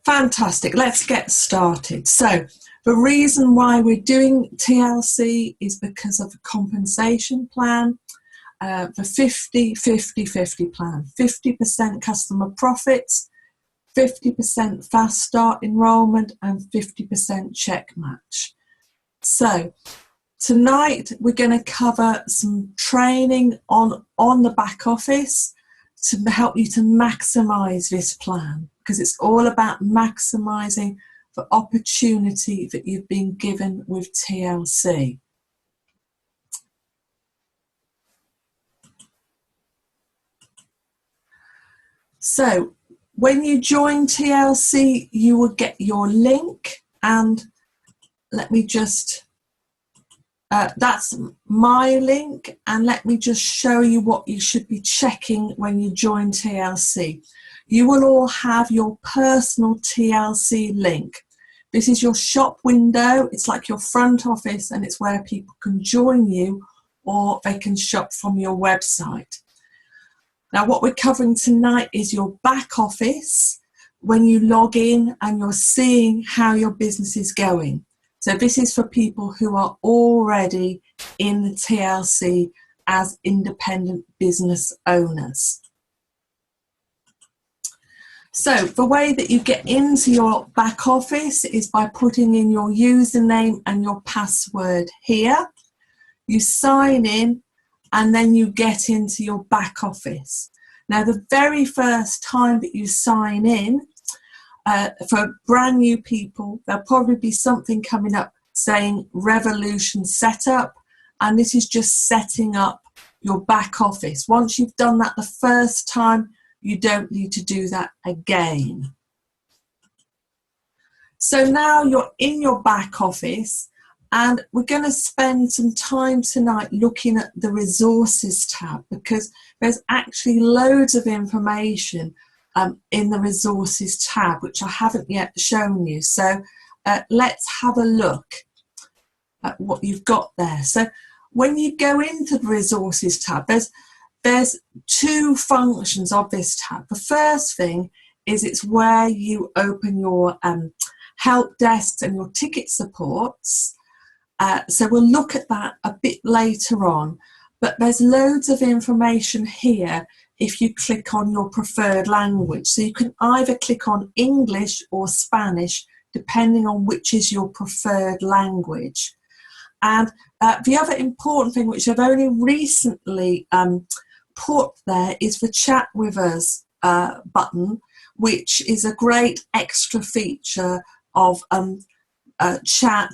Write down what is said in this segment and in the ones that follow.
Fantastic. Let's get started. So the reason why we're doing TLC is because of the compensation plan, the 50/50/50 plan. 50% customer profits, 50% fast start enrollment, and 50% check match. So tonight we're going to cover some training on the back office to help you to maximize this plan, because it's all about maximizing the opportunity that you've been given with TLC. So when you join TLC, you will get your link, and let me just that's my link, and let me just show you what you should be checking when you join TLC. You will all have your personal TLC link. This is your shop window. It's like your front office, and it's where people can join you or they can shop from your website. Now, what we're covering tonight is your back office when you log in and you're seeing how your business is going. So this is for people who are already in the TLC as independent business owners. So the way that you get into your back office is by putting in your username and your password here. You sign in and then you get into your back office. Now, the very first time that you sign in, for brand new people, there'll probably be something coming up saying Revolution Setup, and this is just setting up your back office. Once you've done that the first time, you don't need to do that again. So now you're in your back office, and we're going to spend some time tonight looking at the resources tab, because there's actually loads of information in the resources tab, which I haven't yet shown you. So let's have a look at what you've got there. So when you go into the resources tab, there's two functions of this tab. The first thing is it's where you open your help desks and your ticket supports. So we'll look at that a bit later on, but there's loads of information here if you click on your preferred language. So you can either click on English or Spanish, depending on which is your preferred language. And the other important thing, which I've only recently put there, is the chat with us button, which is a great extra feature of chat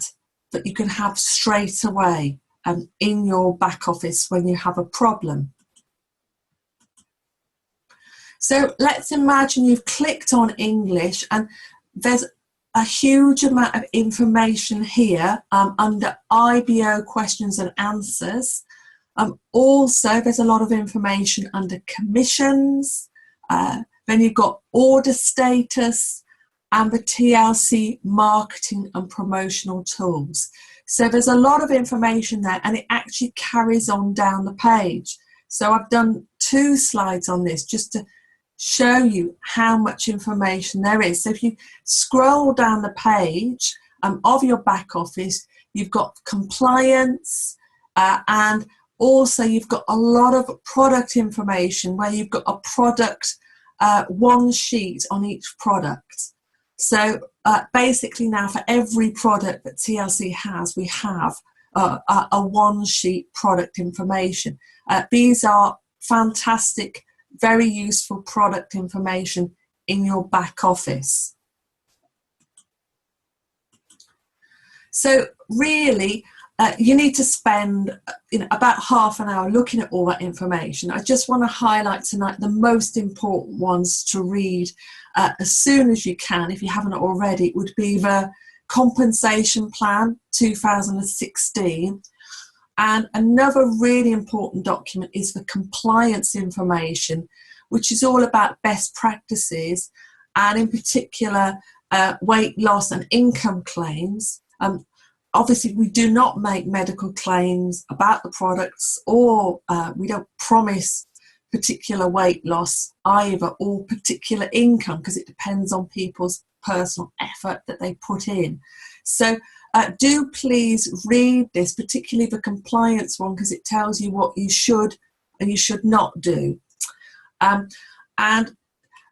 that you can have straight away in your back office when you have a problem. So let's imagine you've clicked on English, and there's a huge amount of information here under IBO questions and answers. Also, there's a lot of information under commissions. Then you've got order status and the TLC marketing and promotional tools. So there's a lot of information there, and it actually carries on down the page. So I've done 2 slides on this just to show you how much information there is. So if you scroll down the page of your back office, you've got compliance, and also you've got a lot of product information where you've got a product, one sheet on each product. So basically now for every product that TLC has, we have a one sheet product information. These are fantastic, very useful product information in your back office. So really, you need to spend about half an hour looking at all that information. I just want to highlight tonight the most important ones to read as soon as you can, if you haven't already. It would be the Compensation Plan 2016. And another really important document is the compliance information, which is all about best practices, and in particular weight loss and income claims. Obviously, we do not make medical claims about the products, or we don't promise particular weight loss either, or particular income, because it depends on people's personal effort that they put in. So do please read this, particularly the compliance one, because it tells you what you should and you should not do. And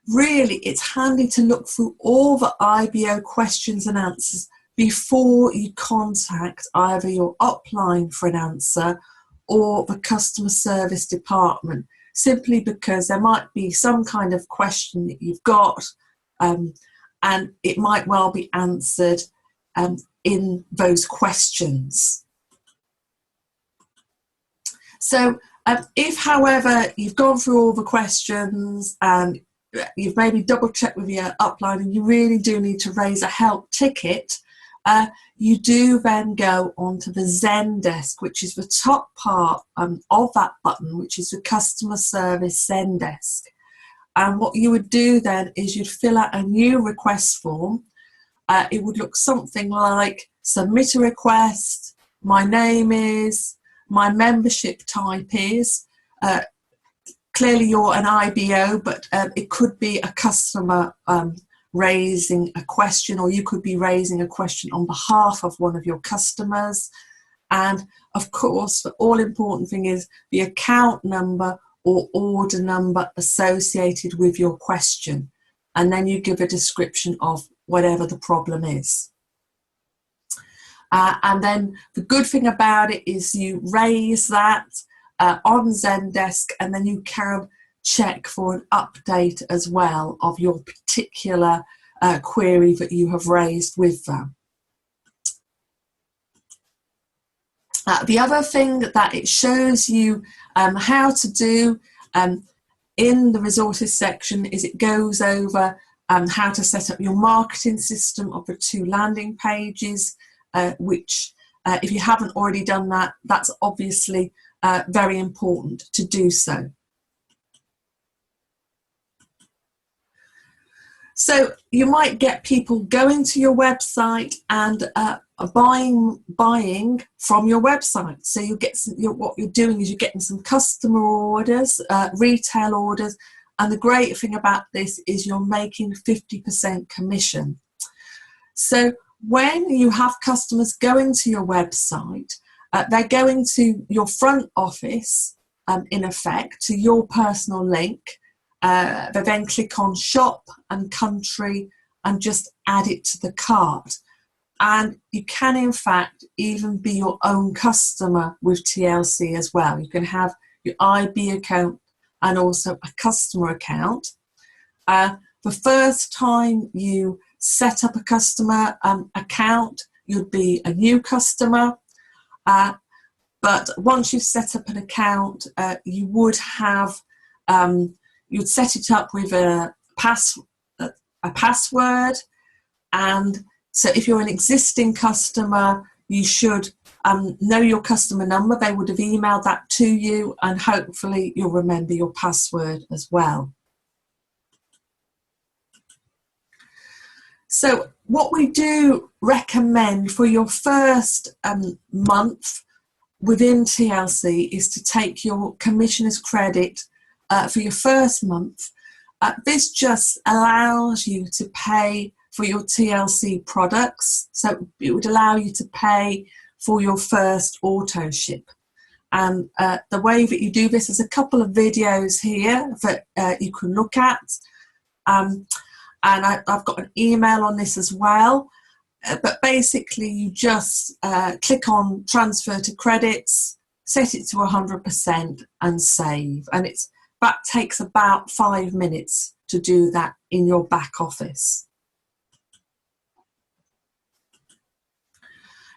really, it's handy to look through all the IBO questions and answers before you contact either your upline for an answer or the customer service department, simply because there might be some kind of question that you've got, and it might well be answered in those questions. So if, however, you've gone through all the questions and you've maybe double checked with your upline and you really do need to raise a help ticket, you do then go onto the Zen Desk, which is the top part of that button, which is the customer service Zen Desk. And what you would do then is you'd fill out a new request form. It would look something like submit a request, my name is, my membership type is, clearly you're an IBO, but it could be a customer raising a question, or you could be raising a question on behalf of one of your customers. And of course, the all important thing is the account number or order number associated with your question. And then you give a description of whatever the problem is. And then the good thing about it is you raise that on Zen Desk, and then you can check for an update as well of your particular query that you have raised with them. The other thing that it shows you how to do in the resources section is it goes over how to set up your marketing system of the 2 landing pages, which if you haven't already done that, that's obviously very important to do so. So you might get people going to your website and buying from your website. So you get what you're doing is you're getting some customer orders, retail orders, and the great thing about this is you're making 50% commission. So when you have customers going to your website, they're going to your front office, in effect, to your personal link. They then click on shop and country and just add it to the cart. And you can, in fact, even be your own customer with TLC as well. You can have your IB account and also a customer account. The first time you set up a customer account, you'd be a new customer. But once you've set up an account, you would have, you'd set it up with a password. And so if you're an existing customer, you should know your customer number. They would have emailed that to you, and hopefully you'll remember your password as well. So what we do recommend for your first month within TLC is to take your commissioner's credit for your first month. This just allows you to pay for your TLC products. So it would allow you to pay for your first auto ship. And the way that you do this, there's a couple of videos here that you can look at. And I've got an email on this as well. But basically you just click on transfer to credits, set it to 100% and save. And that takes about 5 minutes to do that in your back office.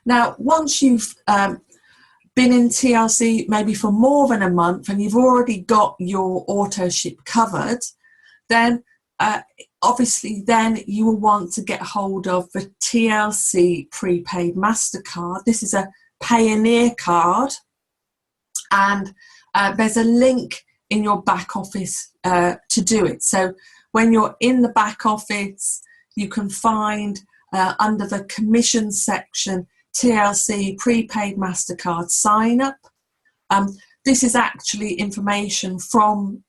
Now, once you've been in TLC maybe for more than a month and you've already got your auto ship covered, then obviously then you will want to get hold of the TLC prepaid MasterCard. This is a Pioneer card, and there's a link in your back office to do it. So when you're in the back office, you can find under the commission section TLC prepaid MasterCard sign up. This is actually information from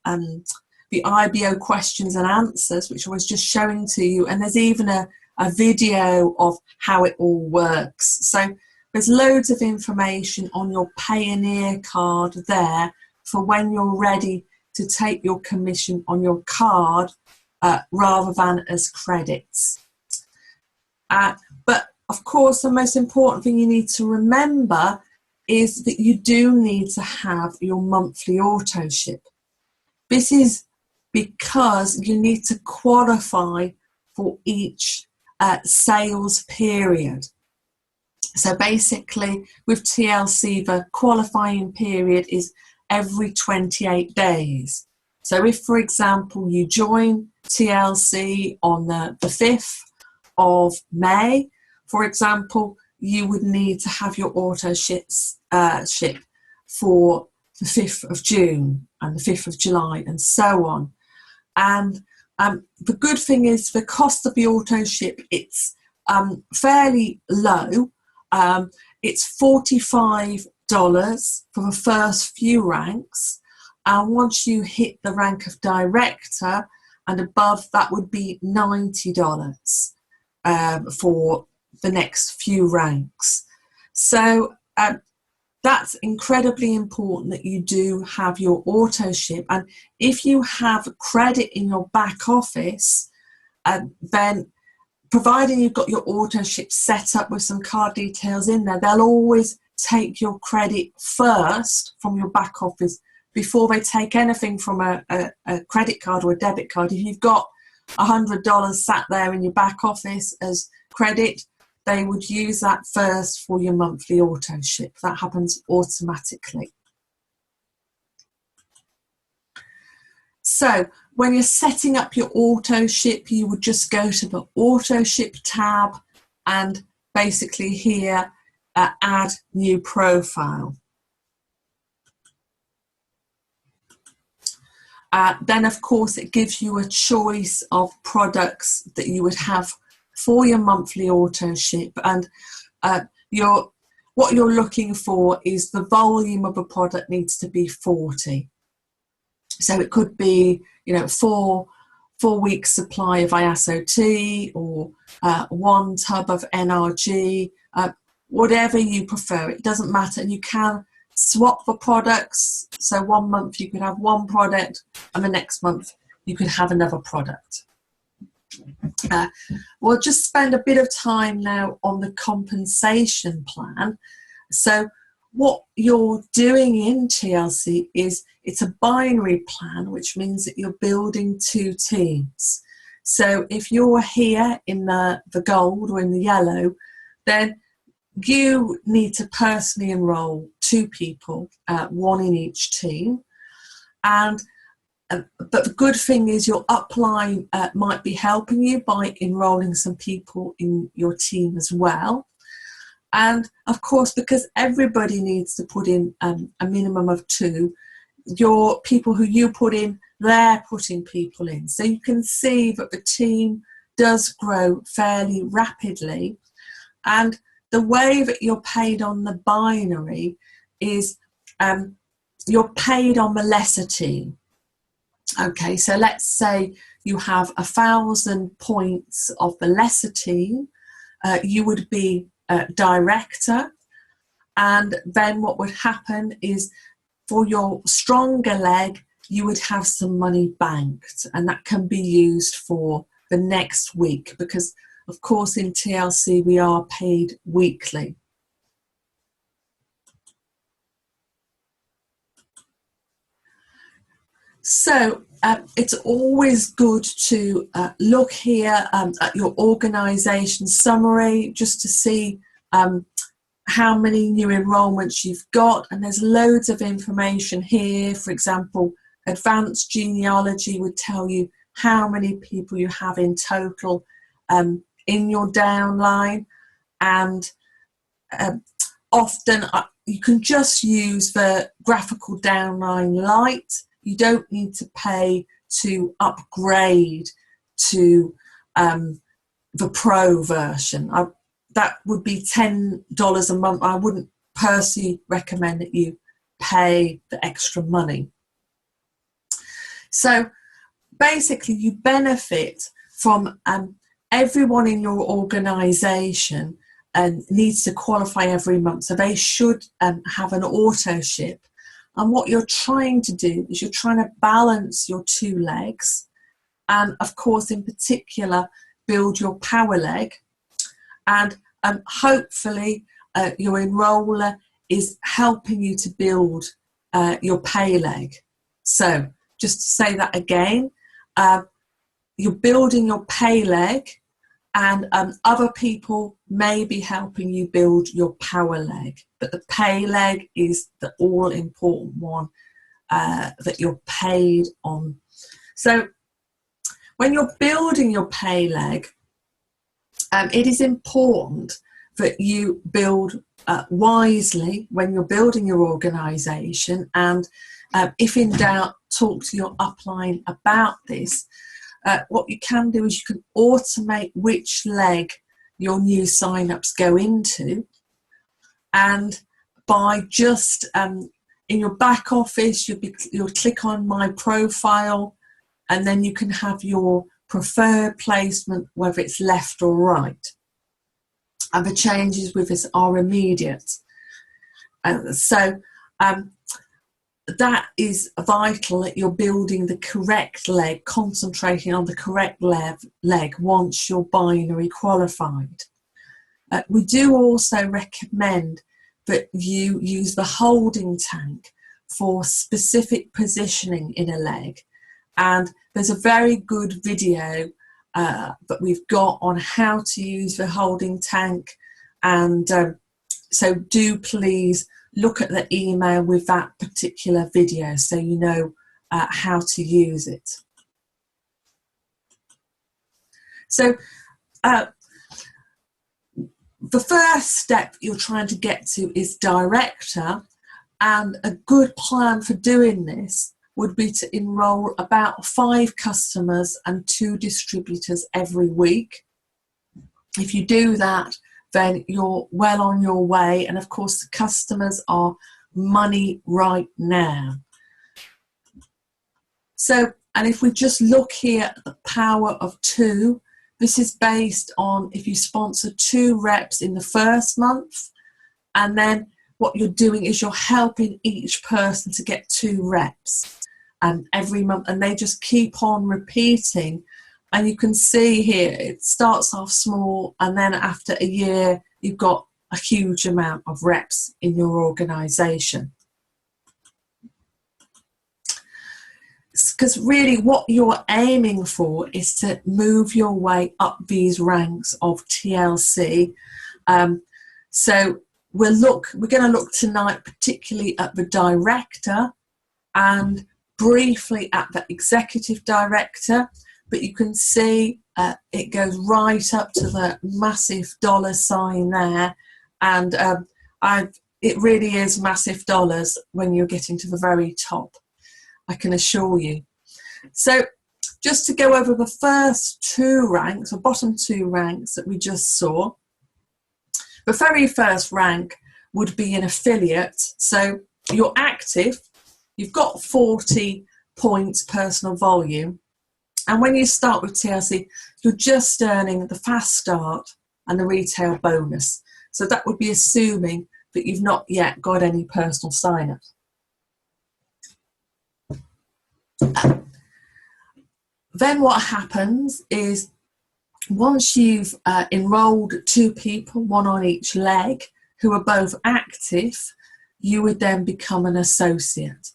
the IBO questions and answers, which I was just showing to you, and there's even a a video of how it all works. So there's loads of information on your Payoneer card there for when you're ready to take your commission on your card rather than as credits. But of course, the most important thing you need to remember is that you do need to have your monthly auto ship. This is because you need to qualify for each sales period. So basically with TLC, the qualifying period is every 28 days. So if, for example, you join TLC on the 5th of May, for example, you would need to have your auto ship for the 5th of June and the 5th of July and so on. And the good thing is the cost of the auto ship, it's fairly low. It's $45 for the first few ranks, and once you hit the rank of director and above, that would be $90 for the next few ranks. So that's incredibly important that you do have your auto ship, and if you have credit in your back office, then providing you've got your auto ship set up with some card details in there, they'll always take your credit first from your back office before they take anything from a credit card or a debit card. If you've got $100 sat there in your back office as credit, they would use that first for your monthly auto ship. That happens automatically. So when you're setting up your auto ship, you would just go to the auto ship tab and basically here add new profile. Then of course it gives you a choice of products that you would have for your monthly auto ship, and what you're looking for is the volume of a product needs to be 40. So it could be, you know, four weeks supply of ISOT, or 1 tub of NRG, whatever you prefer. It doesn't matter. And you can swap the products. So 1 month you could have one product, and the next month you could have another product. We'll just spend a bit of time now on the compensation plan. So what you're doing in TLC is it's a binary plan, which means that you're building 2 teams. So if you're here in the gold or in the yellow, then you need to personally enroll 2 people, 1 in each team. And but the good thing is your upline might be helping you by enrolling some people in your team as well. And of course, because everybody needs to put in a minimum of 2, your people who you put in, they're putting people in. So you can see that the team does grow fairly rapidly. And the way that you're paid on the binary is you're paid on the lesser team. Okay, so let's say you have 1,000 points of the lesser team. You would be director, and then what would happen is for your stronger leg you would have some money banked, and that can be used for the next week, because of course in TLC we are paid weekly. So it's always good to look here at your organisation summary just to see how many new enrolments you've got, and there's loads of information here. For example, advanced genealogy would tell you how many people you have in total in your downline, and often you can just use the graphical downline light. You don't need to pay to upgrade to the pro version. That would be $10 a month. I wouldn't personally recommend that you pay the extra money. So basically you benefit from everyone in your organisation needs to qualify every month, so they should have an auto ship. And what you're trying to do is you're trying to balance your two legs, and of course in particular build your power leg, and hopefully your enroller is helping you to build your pay leg. So just to say that again, you're building your pay leg, and other people may be helping you build your power leg, but the pay leg is the all important one that you're paid on. So when you're building your pay leg, it is important that you build wisely when you're building your organisation, and if in doubt, talk to your upline about this. What you can do is you can automate which leg your new sign-ups go into, and by just in your back office you'll click on my profile, and then you can have your preferred placement, whether it's left or right, and the changes with this are immediate. So that is vital, that you're building the correct leg, concentrating on the correct leg once you're binary qualified. We do also recommend that you use the holding tank for specific positioning in a leg, and there's a very good video that we've got on how to use the holding tank, and so do please look at the email with that particular video so you know how to use it. So the first step you're trying to get to is director, and a good plan for doing this would be to enroll about 5 customers and 2 distributors every week. If you do that, then you're well on your way, and of course the customers are money right now. So, and if we just look here at the power of 2, this is based on if you sponsor 2 reps in the first month, and then what you're doing is you're helping each person to get 2 reps every month, and they just keep on repeating. And you can see here it starts off small, and then after a year you've got a huge amount of reps in your organisation. Because really what you're aiming for is to move your way up these ranks of TLC. So we're going to look tonight particularly at the director and briefly at the executive director, but you can see it goes right up to the massive dollar sign there, and it really is massive dollars when you're getting to the very top, I can assure you. So just to go over the first 2 ranks, or bottom 2 ranks that we just saw, the very first rank would be an affiliate. So you're active, you've got 40 points personal volume, and when you start with TLC, you're just earning the fast start and the retail bonus. So that would be assuming that you've not yet got any personal sign-ups. Then what happens is once you've enrolled 2 people, 1 on each leg, who are both active, you would then become an associate.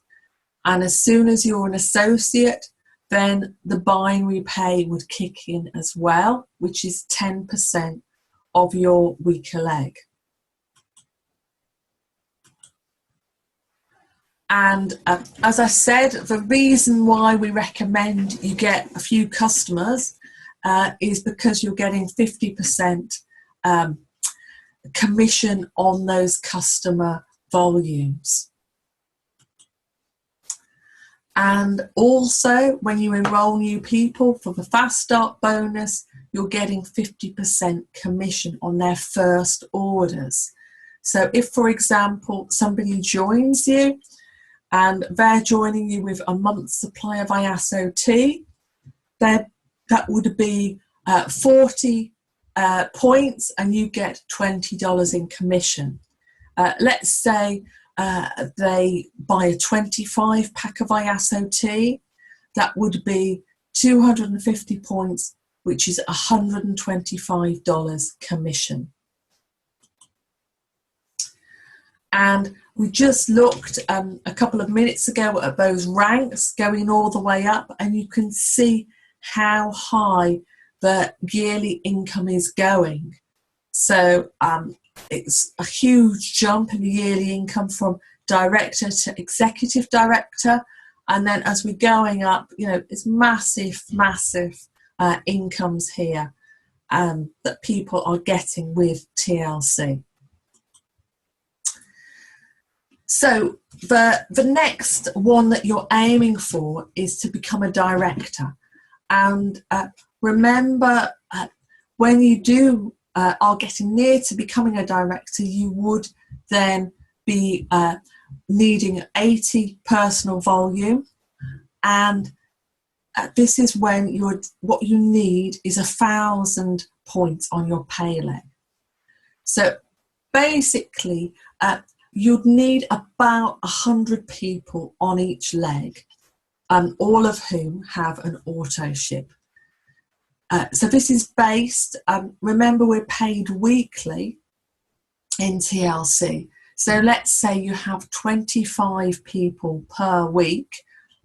And as soon as you're an associate, then the binary pay would kick in as well, which is 10% of your weaker leg. And as I said, the reason why we recommend you get a few customers is because you're getting 50% commission on those customer volumes. And also, when you enroll new people for the Fast Start bonus, you're getting 50% commission on their first orders. So if, for example, somebody joins you and they're joining you with a month's supply of ISO tea, that would be 40 points and you get $20 in commission. Let's say they buy a 25 pack of IASO tea. That would be 250 points, which is $125 commission. And we just looked a couple of minutes ago at those ranks going all the way up, and you can see how high the yearly income is going. So it's a huge jump in the yearly income from director to executive director. And then as we're going up, you know, it's massive incomes here that people are getting with TLC. So the next one that you're aiming for is to become a director. And remember, when you are getting near to becoming a director, you would then be needing 80 personal volume, and this is when what you need is 1,000 points on your pay leg. So basically, you'd need about 100 people on each leg, all of whom have an auto ship. So this is based, remember we're paid weekly in TLC. So let's say you have 25 people per week,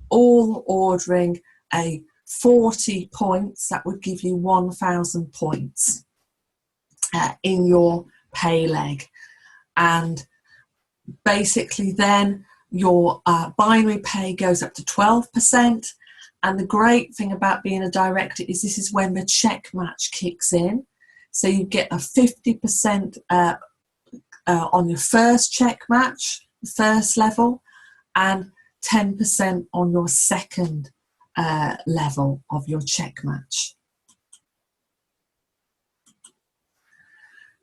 all ordering a 40 points. That would give you 1,000 points in your pay leg. And basically then your binary pay goes up to 12%. And the great thing about being a director is this is when the check match kicks in. So you get a 50% on your first check match, the first level, and 10% on your second level of your check match.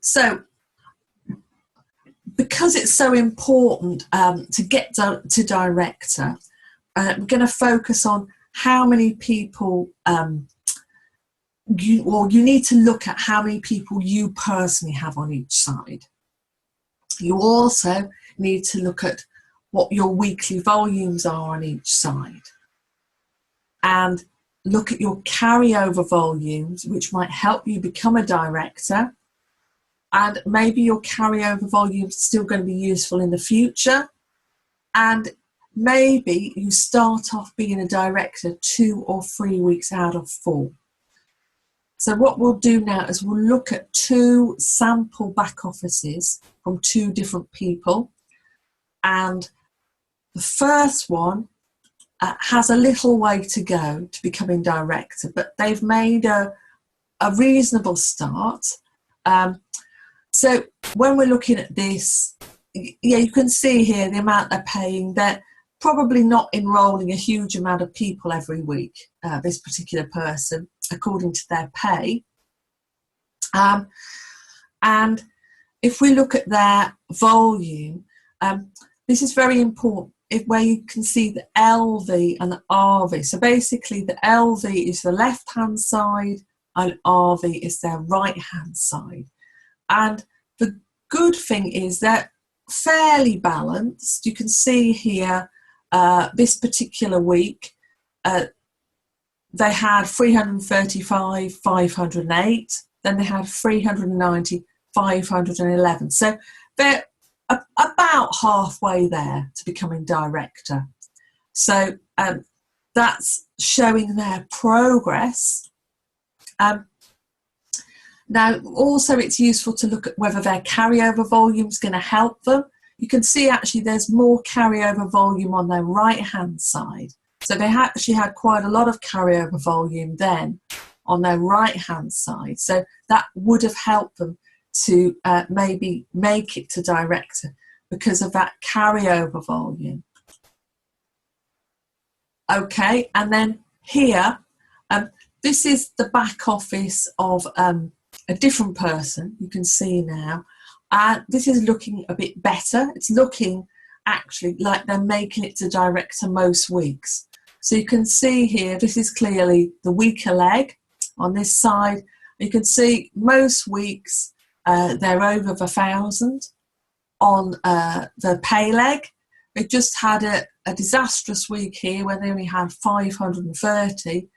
So because it's so important to get to director, we're going to focus on how many people you need to look at how many people you personally have on each side. You also need to look at what your weekly volumes are on each side, and look at your carryover volumes, which might help you become a director. And maybe your carryover volumes are still going to be useful in the future. And maybe you start off being a director 2 or 3 weeks out of 4. So what we'll do now is we'll look at 2 sample back offices from 2 different people. And the first one has a little way to go to becoming director, but they've made a reasonable start. So when we're looking at this, yeah, you can see here the amount they're paying. They're probably not enrolling a huge amount of people every week, this particular person, according to their pay. And if we look at their volume, this is very important, where you can see the LV and the RV. So basically the LV is the left-hand side and RV is their right-hand side. And the good thing is they're fairly balanced. You can see here, this particular week, they had 335, 508, then they had 390, 511. So they're about halfway there to becoming director. So that's showing their progress. Now, also it's useful to look at whether their carryover volume is going to help them. You can see actually there's more carryover volume on their right-hand side. So they actually had quite a lot of carryover volume then on their right-hand side. So that would have helped them to maybe make it to director because of that carryover volume. Okay, and then here, this is the back office of a different person, you can see now. This is looking a bit better. It's looking actually like they're making it to director most weeks. So you can see here, this is clearly the weaker leg. on this side. You can see most weeks they're over 1,000 on the pay leg. It just had a disastrous week here where they only had 530.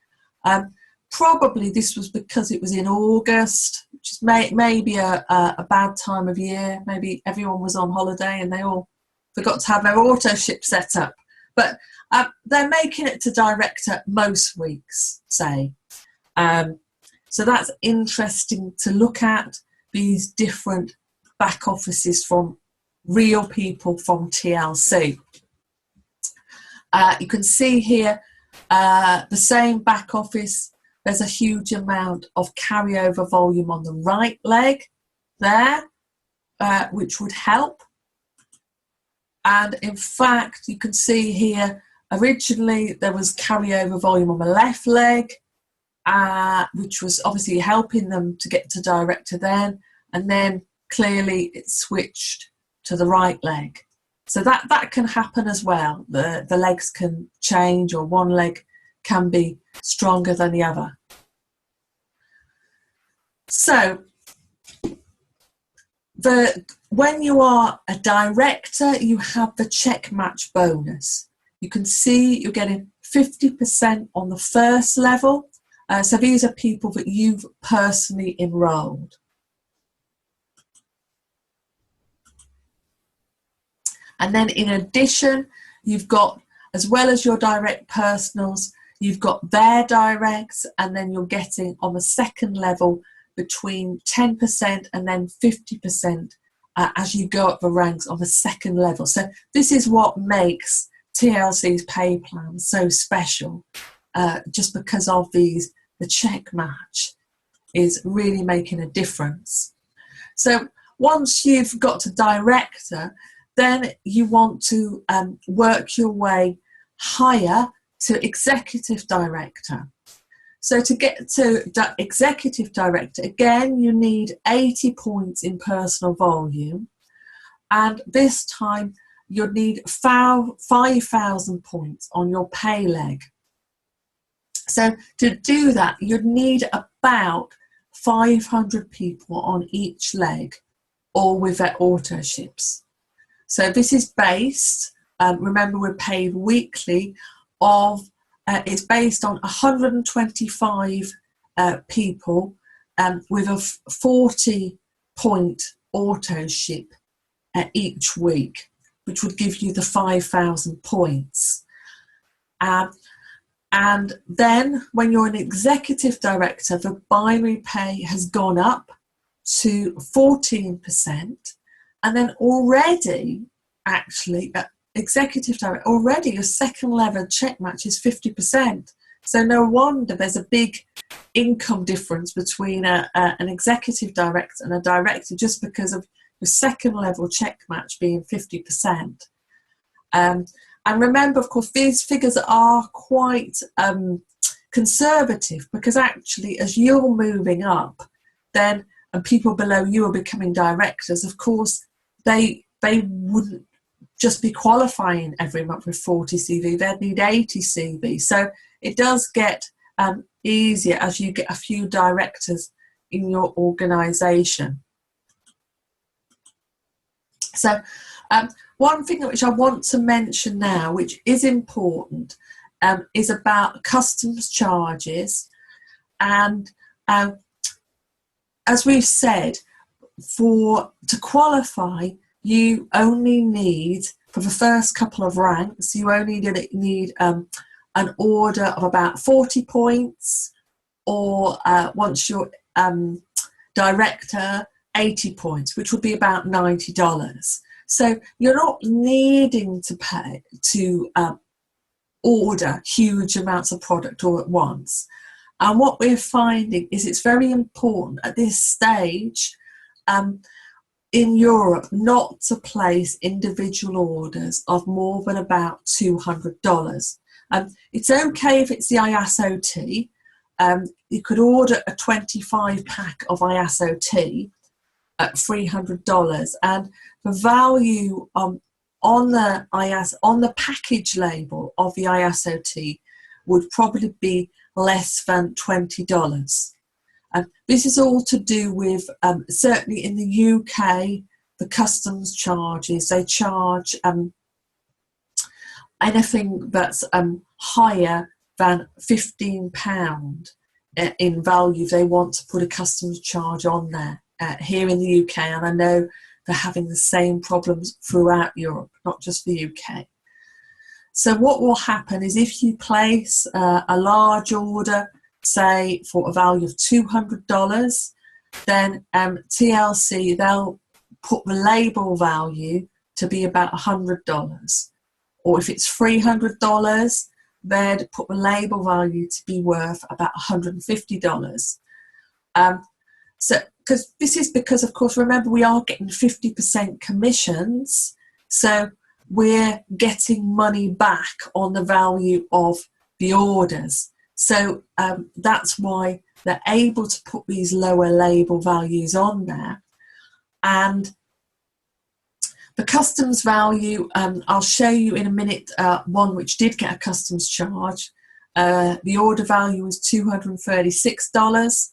Probably this was because it was in August, which is maybe a bad time of year. Maybe everyone was on holiday and they all forgot to have their auto ship set up. But they're making it to director most weeks, say. So that's interesting to look at, these different back offices from real people from TLC. You can see here the same back office. There's a huge amount of carryover volume on the right leg there, which would help. And in fact, you can see here, originally there was carryover volume on the left leg, which was obviously helping them to get to director then, and then clearly it switched to the right leg. So that can happen as well. The legs can change, or one leg can be stronger than the other. So when you are a director, you have the check match bonus. You can see you're getting 50% on the first level. So these are people that you've personally enrolled. And then in addition, you've got, as well as your direct personals, you've got their directs, and then you're getting on the second level between 10% and then 50% as you go up the ranks on the second level. So this is what makes TLC's pay plan so special, just because of the check match is really making a difference. So once you've got to director, then you want to work your way higher to executive director. So to get to executive director, again, you need 80 points in personal volume. And this time you'll need 5,000 points on your pay leg. So to do that, you'd need about 500 people on each leg, all with their auto ships. So this is based, remember we're paid weekly, it's based on 125 people with a 40-point auto ship each week, which would give you the 5,000 points. And then when you're an executive director, the binary pay has gone up to 14%. And then already, actually, executive director, already your second level check match is 50%. So no wonder there's a big income difference between an executive director and a director, just because of the second level check match being 50%. And remember, of course, these figures are quite conservative, because actually as you're moving up, then and people below you are becoming directors, of course, they wouldn't just be qualifying every month with 40 CV, they'd need 80 CV. So it does get easier as you get a few directors in your organisation. So one thing which I want to mention now, which is important, is about customs charges. And as we've said, to qualify, you only need, for the first couple of ranks, you only need an order of about 40 points, or once you're director, 80 points, which would be about $90. So you're not needing to pay to order huge amounts of product all at once. And what we're finding is it's very important at this stage in Europe not to place individual orders of more than about $200. It's okay if it's the ISOT. You could order a 25 pack of ISOT at $300, and the value on the package label of the ISOT would probably be less than $20. This is all to do with, certainly in the UK, the customs charges. They charge anything that's higher than £15 in value. They want to put a customs charge on there here in the UK, and I know they're having the same problems throughout Europe, not just the UK. So what will happen is if you place a large order, say for a value of $200, then TLC, they'll put the label value to be about $100. Or if it's $300, they'd put the label value to be worth about $150. So, because of course, remember, we are getting 50% commissions, so we're getting money back on the value of the orders. So that's why they're able to put these lower label values on there. And the customs value, I'll show you in a minute one which did get a customs charge. The order value was $236.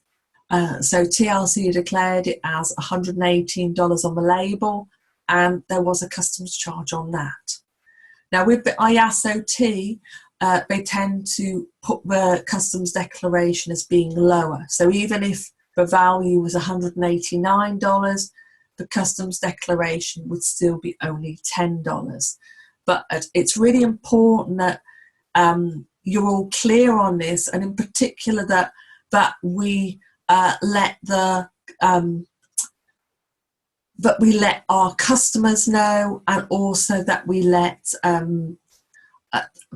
So TLC declared it as $118 on the label, and there was a customs charge on that. Now with the ISOT, they tend to put the customs declaration as being lower. So even if the value was $189, the customs declaration would still be only $10. But it's really important that you're all clear on this, and in particular that we let our customers know, and also that we let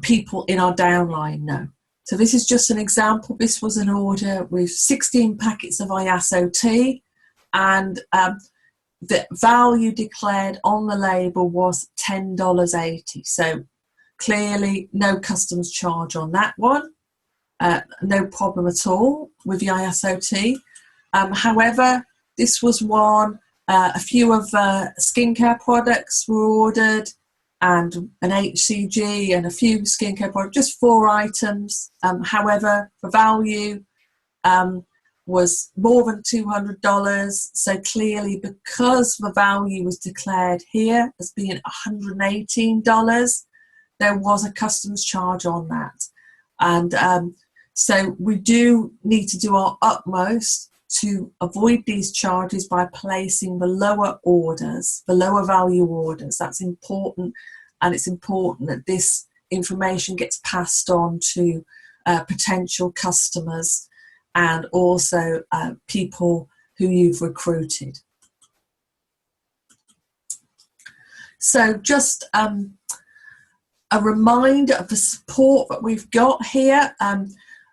people in our downline know. So this is just an example. This was an order with 16 packets of ISOT, and the value declared on the label was $10.80. So clearly no customs charge on that one. No problem at all with the ISOT. However, this was one, a few of skincare products were ordered, and an HCG and a few skincare products, just 4 items. However, the value was more than $200. So clearly, because the value was declared here as being $118, there was a customs charge on that. And so we do need to do our utmost to avoid these charges by placing the lower orders, the lower value orders. That's important, and it's important that this information gets passed on to potential customers and also people who you've recruited. So just a reminder of the support that we've got here.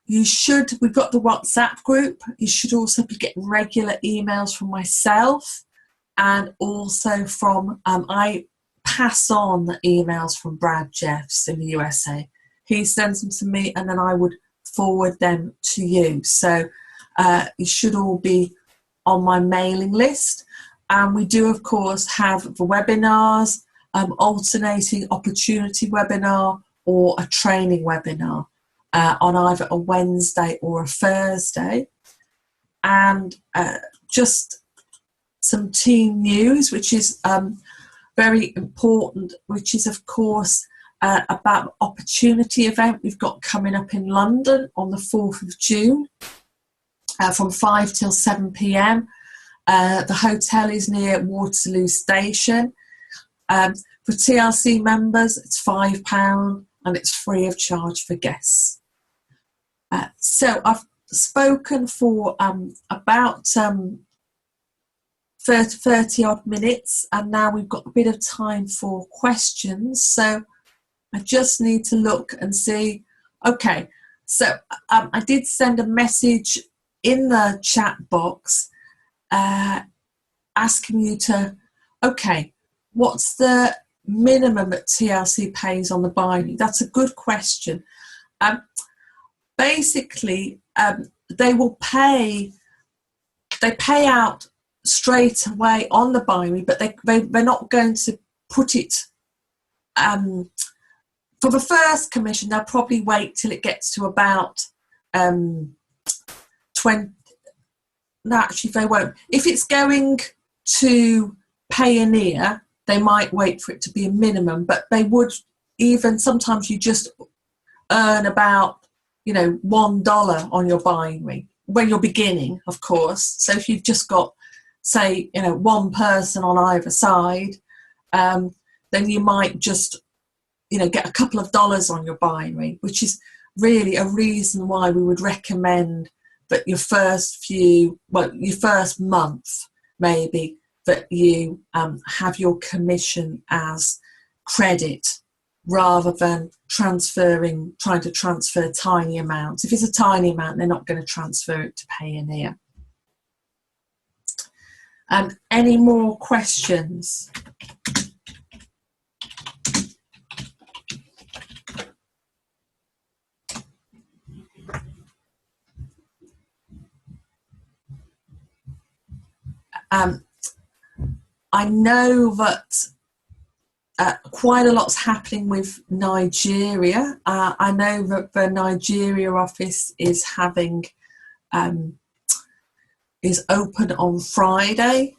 We've got the WhatsApp group. You should also be getting regular emails from myself, and also from, I pass on the emails from Brad Jeffs in the USA. He sends them to me, and then I would forward them to you. So you should all be on my mailing list. And we do, of course, have the webinars, alternating opportunity webinar or a training webinar on either a Wednesday or a Thursday. And just some team news, which is very important, which is, of course, about the opportunity event we've got coming up in London on the 4th of June from 5 till 7 p.m. The hotel is near Waterloo Station. For TLC members, it's £5 and it's free of charge for guests. So I've spoken for about 30 odd minutes, and now we've got a bit of time for questions. So I just need to look and see. Okay, so I did send a message in the chat box asking you to, okay, what's the minimum that TLC pays on the binary? That's a good question. Basically, they pay out straight away on the binary, but they're not going to put it for the first commission. They'll probably wait till it gets to about 20. No, actually, they won't. If it's going to Payoneer, they might wait for it to be a minimum, but they would even sometimes you just earn about, you know, $1 on your binary when you're beginning, of course. So if you've just got, say, you know, one person on either side, then you might just, you know, get a couple of dollars on your binary, which is really a reason why we would recommend that your first month maybe, that you have your commission as credit rather than trying to transfer tiny amounts. If it's a tiny amount, they're not going to transfer it to Payoneer. Any more questions? I know that quite a lot's happening with Nigeria. I know that the Nigeria office is having is open on Friday,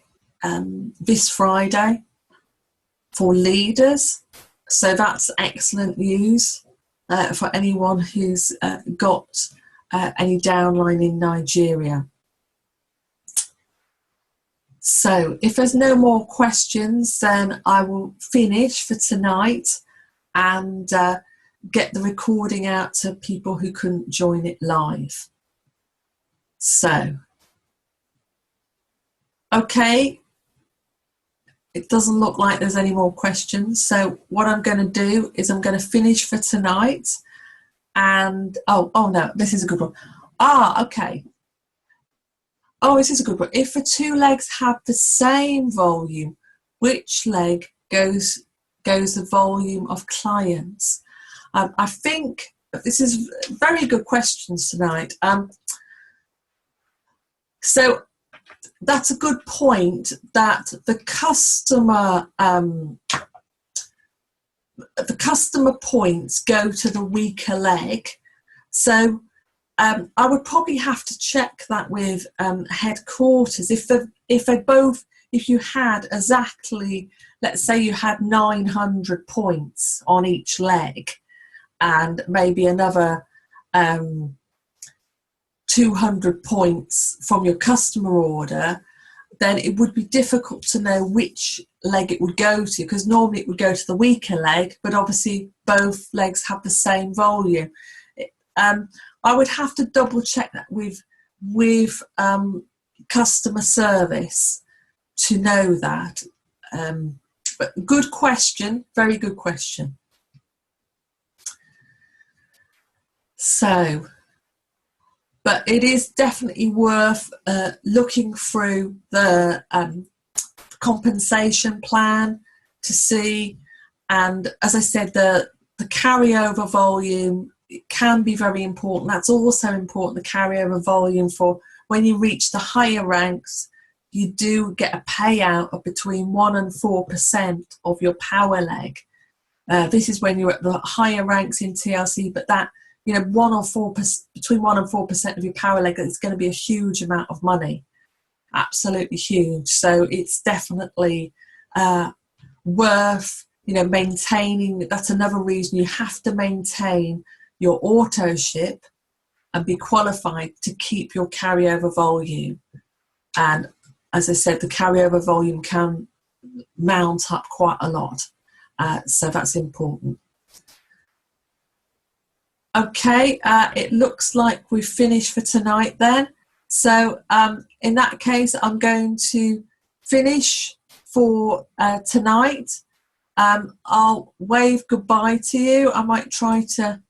this Friday, for leaders. So that's excellent news for anyone who's got any downline in Nigeria. So if there's no more questions, then I will finish for tonight and get the recording out to people who couldn't join it live. So, okay, it doesn't look like there's any more questions. So what I'm going to do is I'm going to finish for tonight. And, oh no, this is a good one. Okay. Oh, this is a good one. If the two legs have the same volume, which leg goes the volume of clients? I think this is very good questions tonight. So that's a good point, that the customer points go to the weaker leg. So I would probably have to check that with headquarters. If you had exactly, let's say you had 900 points on each leg, and maybe another 200 points from your customer order, then it would be difficult to know which leg it would go to, because normally it would go to the weaker leg, but obviously both legs have the same volume. I would have to double check that with customer service to know that. But good question, very good question. So, but it is definitely worth looking through the compensation plan to see. And as I said, the carryover volume, it can be very important. That's also important, the carryover volume, for when you reach the higher ranks, you do get a payout of between 1% and 4% of your power leg. This is when you're at the higher ranks in TLC, but that, you know, between 1% and 4% of your power leg is going to be a huge amount of money. Absolutely huge. So it's definitely worth, you know, maintaining. That's another reason you have to maintain your auto ship and be qualified to keep your carryover volume. And as I said, the carryover volume can mount up quite a lot. So that's important. Okay, it looks like we've finished for tonight then. So in that case, I'm going to finish for tonight. I'll wave goodbye to you. I might try to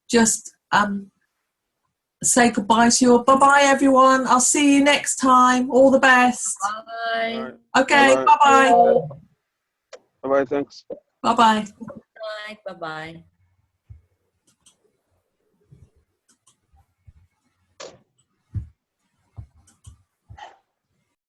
just say goodbye to you. Bye-bye, everyone. I'll see you next time. All the best. Bye. Okay, bye-bye. Bye-bye, thanks. Bye-bye. Bye. Bye-bye.